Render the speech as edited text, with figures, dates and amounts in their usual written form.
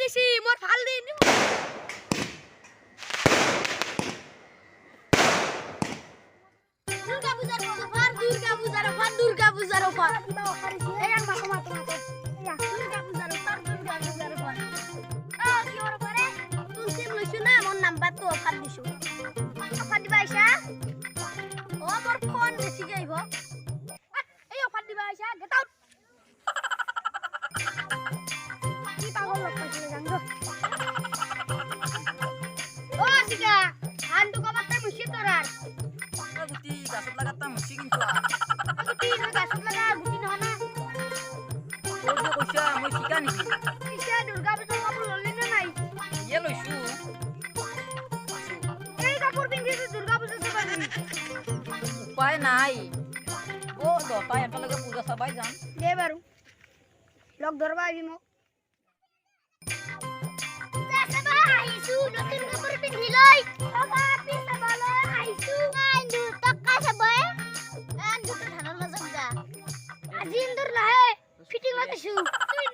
দিছি মোর ভাল দিন দুর্গা পূজার অফার এই আন মাথা মাথা মাথা দুর্গা পূজার অফার কি ওর পরে তুই সিম লইছ না মোর নাম্বার তো অফার দিছো অফার দিবা আইসা ও মোর ফোন বেশি যাইব এই অফার দিবা আইসা গেট আউট কি পাগল লোক পাইছিলে জানো ও সিগা আন্ডু কবাতে মুশি তোরার গুটি গাছত লাগাতা মুছি কিন্তু গুটি না গাছত লাগা গুটি নহ না তোর যে কইছা মই শিকা নেকি পিছে দুর্গা পূজা কাপড় ললি না নাই ইয়ে লইছো এই কাপড় পিন্ধি দুর্গা পূজা চাবা যাবি উপায় নাই ও দতা একেলগে পূজা চাবাই যাম দে বারু লগ ধরবা আবি মোক চাবা আইছু নতুন কাপড় পিন্ধি লই বাবা আপনি চাবালে আইছু আইন্দু টক্কা চাবাই আইন্দু তো ধানৰ মাজত যা আজি ইন্দুৰ লাহে ফিটিং লাগিছো তুই